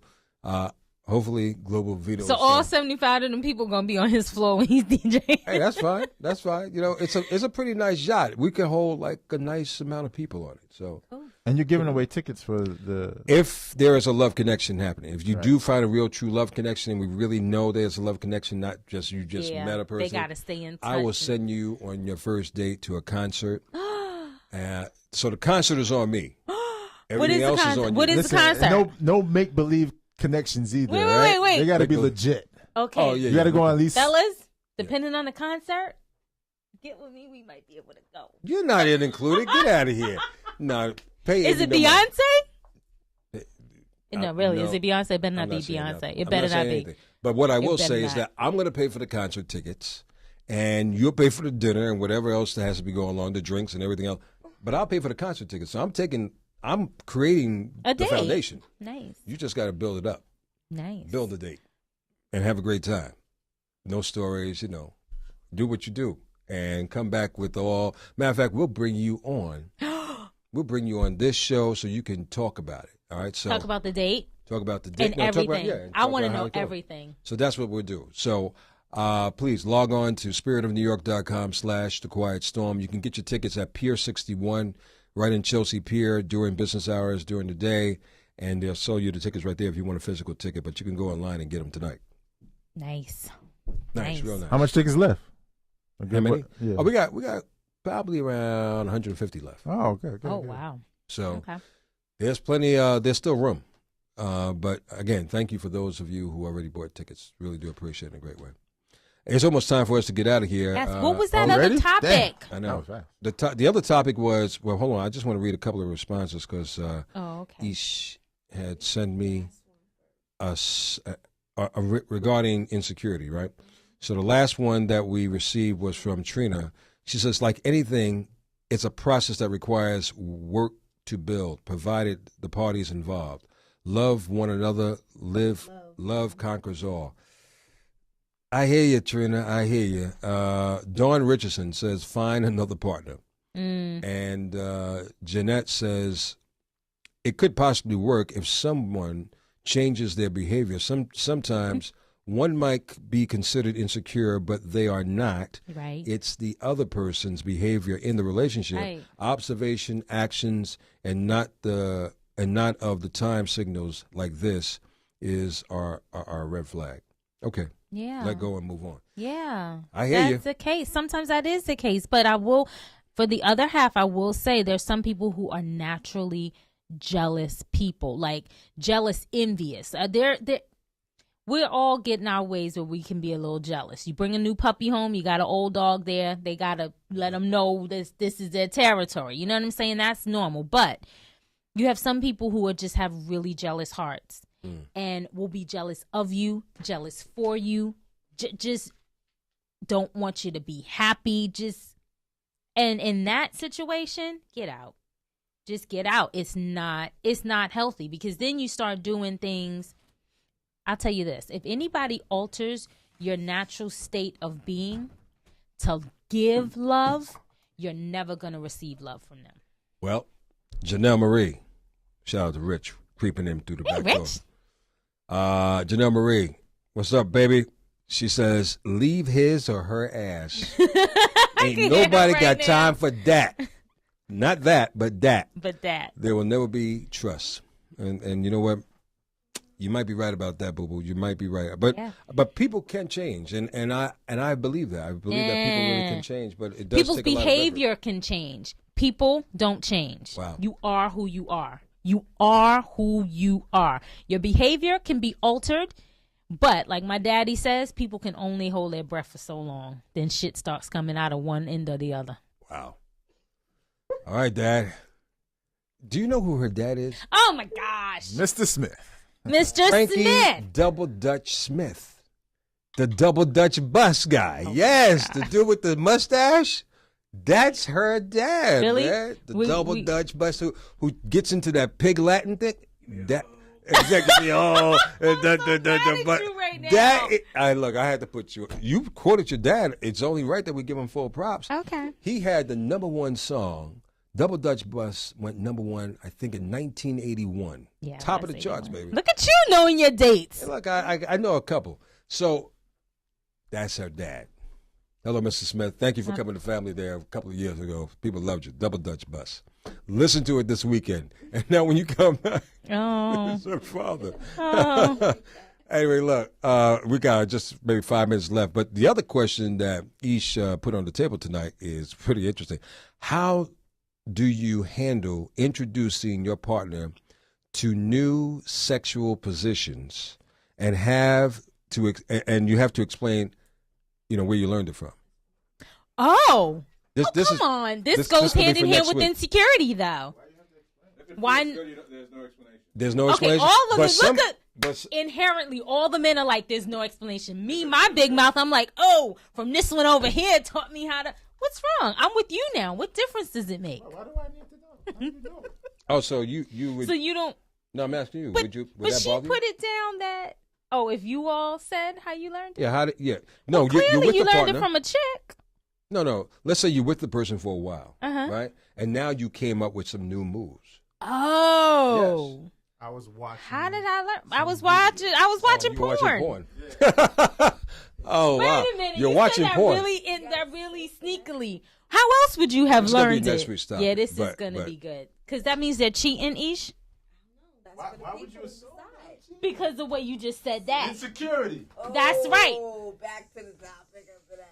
hopefully Global Vito. So all 75 of them people going to be on his floor when he's DJing. Hey, that's fine. That's fine. It's a pretty nice yacht. We can hold like a nice amount of people on it. So. And you're giving away tickets for the. If there is a love connection happening, if you do find a real true love connection, and we really know there's a love connection, not just you just met a person. They got to stay in touch. I will send you on your first date to a concert. So the concert is on me. Everything else is on you. What is the concert? No make believe connections either. Wait. They got to be legit. Okay. Oh, yeah, you got to go on at least. Fellas, depending on the concert, get with me. We might be able to go. You're not included. Get out of here. No, pay. Is it Beyonce? No, really. No. Is it Beyonce? It better not be Beyonce. No. It better not be. Anything. But what I will say is that I'm going to pay for the concert tickets, and you'll pay for the dinner and whatever else that has to be going along, the drinks and everything else. But I'll pay for the concert tickets. So I'm creating the foundation. Nice. You just got to build it up. Nice. Build a date and have a great time. No stories, do what you do and come back with all. Matter of fact, we'll bring you on. We'll bring you on this show so you can talk about it. All right. So talk about the date. Talk about the date. And everything. I want to know everything. So that's what we'll do. So please log on to spiritofnewyork.com/The Quiet Storm. You can get your tickets at Pier 61 right in Chelsea Pier during business hours during the day. And they'll sell you the tickets right there if you want a physical ticket. But you can go online and get them tonight. Nice. Nice. Real nice. How much tickets left? How many? Yeah. Oh, we got probably around 150 left. Oh, okay. Oh, wow. So there's plenty. There's still room. But again, thank you for those of you who already bought tickets. Really do appreciate it in a great way. It's almost time for us to get out of here. Yes. What was that other topic? Damn. I know. The other topic was, well, hold on. I just want to read a couple of responses because Ish had sent me regarding insecurity, right? So the last one that we received was from Trina. She says, like anything, it's a process that requires work to build, provided the parties involved. Love one another, love conquers all. I hear you, Trina. I hear you. Dawn Richardson says, find another partner. And Jeanette says, it could possibly work if someone changes their behavior. Sometimes one might be considered insecure, but they are not. Right. It's the other person's behavior in the relationship, right. Observation, actions, and not of the time signals like this are a red flag. Okay. Yeah. Let go and move on. Yeah. I hear you. That's the case. Sometimes that is the case, but for the other half, I will say there's some people who are naturally jealous people, like jealous, envious. We're all getting our ways where we can be a little jealous. You bring a new puppy home, you got an old dog there, they got to let them know this is their territory. You know what I'm saying? That's normal. But you have some people who just have really jealous hearts and will be jealous of you, jealous for you, just don't want you to be happy. And in that situation, get out. Just get out. It's not healthy, because then you start doing things. I'll tell you this. If anybody alters your natural state of being to give love, you're never going to receive love from them. Well, Janelle Marie, shout out to Rich, creeping in through the back door. Janelle Marie, what's up, baby? She says, leave his or her ass. Ain't nobody got time for that. Not that, but that. But that. There will never be trust. And you know what? You might be right about that, boo-boo. You might be right. But people can change, and I believe that. I believe that people really can change, but it does people's take a lot of behavior can change. People don't change. Wow. You are who you are. You are who you are. Your behavior can be altered, but like my daddy says, people can only hold their breath for so long. Then shit starts coming out of one end or the other. Wow. All right, Dad. Do you know who her dad is? Oh, my gosh. Mr. Smith. Mr. Frankie Smith. Double Dutch Smith. The Double Dutch bus guy. Oh, yes, the dude with the mustache. That's her dad. Really? Man. The Double Dutch bus who gets into that pig Latin thing. That exactly. Oh, look, I had to put you. You quoted your dad. It's only right that we give him full props. Okay. He had the #1 song. Double Dutch Bus went #1, I think, in 1981. Yeah, top of the charts, baby. Look at you knowing your dates. Hey, look, I know a couple. So that's her dad. Hello, Mr. Smith. Thank you for coming to Family there a couple of years ago. People loved you. Double Dutch Bus. Listen to it this weekend. And now when you come back, it's her father. Oh. Anyway, look, we got just maybe 5 minutes left. But the other question that Ish put on the table tonight is pretty interesting. How do you handle introducing your partner to new sexual positions and you have to explain, where you learned it from? Oh, come on. This goes hand in hand with insecurity, though. Why? There's no explanation. Okay, all of it. Inherently, all the men are like, there's no explanation. Me, my big mouth, I'm like, oh, from this one over here taught me how to. What's wrong? I'm with you now. What difference does it make? Why do I need to know? How do you know? Oh, so you would. So you don't. No, I'm asking you. But would she put it down that. Oh, if you all said how you learned it. Yeah. No, clearly you're with you the learned partner. it from a chick. No. Let's say you're with the person for a while, right? And now you came up with some new moves. Oh. Yes. I was watching. How did I learn? I was watching porn. Watching porn. Yeah. Oh, wow. Wait a minute. You're watching porn. That really sneakily. How else would you have learned it? Style, yeah, this is going to be good. Because that means they're cheating, Ish. Why would you assume? Because the way you just said that. Insecurity. That's right. Back to the topic of today.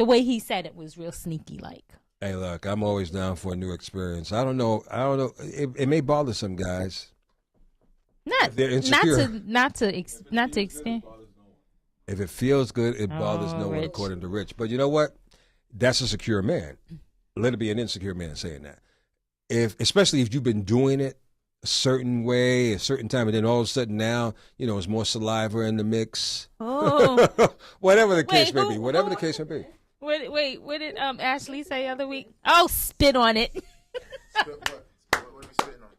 The way he said it was real sneaky like. Hey, look, I'm always down for a new experience. I don't know. It may bother some guys. Not to expand. If it feels good, it bothers no one, according to Rich. But you know what? That's a secure man. Let it be an insecure man saying that. Especially if you've been doing it a certain way, a certain time, and then all of a sudden now, it's more saliva in the mix. Oh. Whatever the case may be. Whatever the case may be. Wait, what did Ashley say the other week? Oh, spit on it. Spit what? What are we spitting on?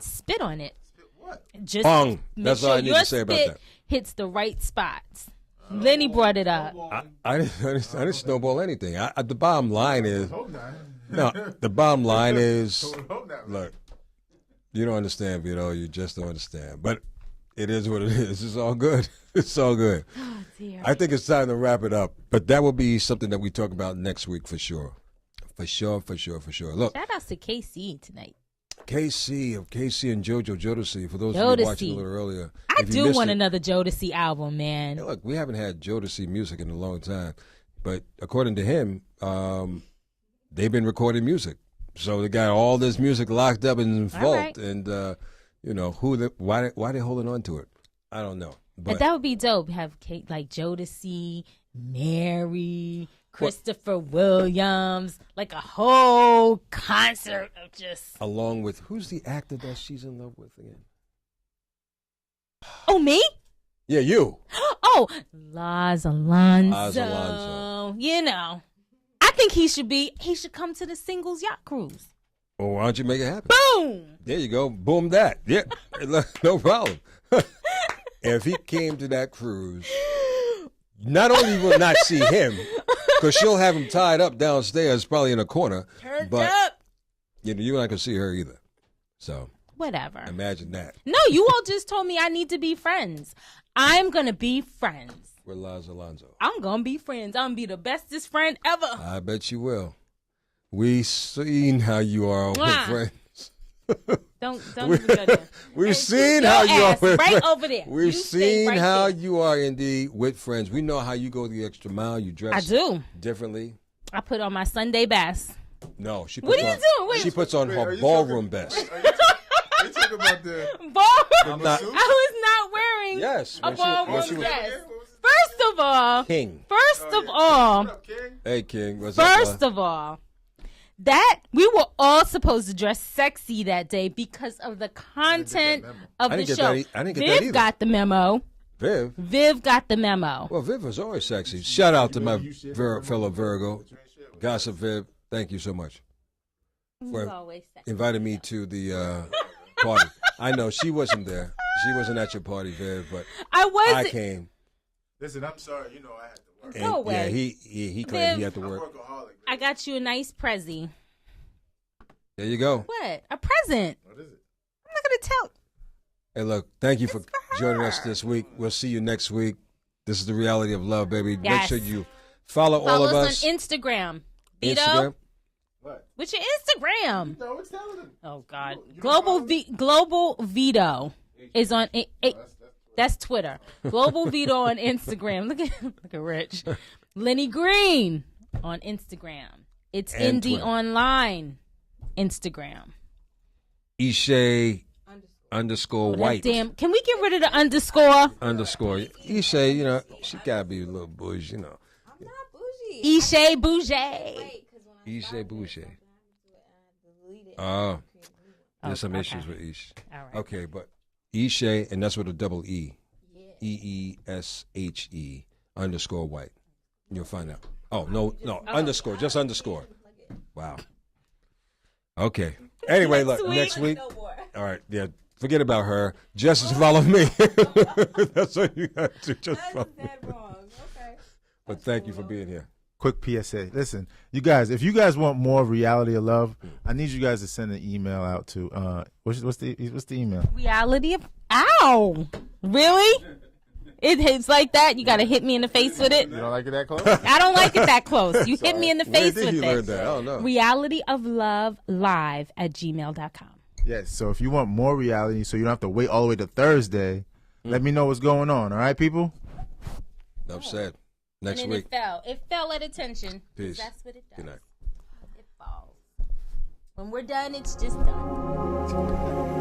Spit on it. Spit what? Just Bong. That's sure all I need to say about that. Hits the right spots. Lenny brought it up. I didn't snowball anything. The bottom line is, the bottom line is, look, you don't understand, Vito. You just don't understand. But it is what it is. It's all good. It's all good. Oh, dear. I think it's time to wrap it up. But that will be something that we talk about next week for sure. For sure. Look. Shout outs to KC tonight. KC and JoJo Jodeci. For those of you watching a little earlier. I do want another Jodeci album, man. Hey, look, we haven't had Jodeci music in a long time. But according to him, they've been recording music. So they got all this music locked up in the vault. Right. And, why they holding on to it? I don't know. But that would be dope. Have Kate like Jodeci, Mary, Christopher Williams, like a whole concert of just. Along with, who's the actor that she's in love with again? Oh, me? Yeah, you. Oh, Laz Alonso. I think he should come to the singles yacht cruise. Well, why don't you make it happen? Boom! There you go. Boom that. Yeah, no problem. If he came to that cruise, not only will not see him, because she'll have him tied up downstairs, probably in a corner. Turned up. You're not going to see her either. So. Whatever. Imagine that. No, you all just told me I need to be friends. I'm going to be friends. With Laz Alonso. I'm going to be friends. I'm going to be the bestest friend ever. I bet you will. We seen how you are with friends. Don't even go there. We've seen how you are with right friends. over there. We've seen how you are, Indy, with friends. We know how you go the extra mile. You dress differently. I put on my Sunday best. No, she puts what are you doing? Wait. She puts on her ballroom best. Are you talking about the ballroom? I was not wearing a ballroom vest. First of all, King. First of all, what up, King? Hey, King. What's up? First of all, that we were all supposed to dress sexy that day because of the content of the show. I didn't get that either. Viv got the memo. Viv got the memo. Well, Viv was always sexy. Shout out to my fellow Virgo, Gossip Viv. Thank you so much for inviting me to the party. I know she wasn't there. She wasn't at your party, Viv, but I came. Listen, I'm sorry. I had to work. Go away. Yeah, he claimed he had to work. I got you a nice prezi. There you go. What? A present. What is it? I'm not going to tell. Hey, look, thank you for joining us this week. We'll see you next week. This is the reality of love, baby. Yes. Make sure you follow all of us on Instagram. Instagram. What? What's your Instagram? No, it's telling them. Oh God, Global Vito is on. That's Twitter. Global Vito on Instagram. Look at Rich. Lenny Green on Instagram. It's And Indy Twitter. Instagram. Instagram. Ishay _white. White. Damn. Can we get rid of the underscore? Underscore. Ishay, she gotta be a little bougie, I'm not bougie. Ishay Bougie. Ishay Bougie. Oh, there's some issues with Ish. All right. Okay, but Ishay, and that's with a double E. EESHE _white. You'll find out. Oh, no, underscore, just underscore. Wow. Okay. Anyway, look, next week. All right, yeah, forget about her. Just follow me. That's what you got to just follow me. But thank you for being here. Quick PSA. Listen, you guys, if you guys want more reality of love, I need you guys to send an email out to what's the email? Reality of really? It's like that. You got to hit me in the face with it. You don't like it that close? I don't like it that close. You hit me in the face Where did with you it. learn that? I don't know. realityoflovelive@gmail.com. Yes. So if you want more reality, so you don't have to wait all the way to Thursday, let me know what's going on. All right, people. Enough said. Next and then week. It fell at attention. Peace. That's what it does. Good night. It falls. When we're done, it's just done.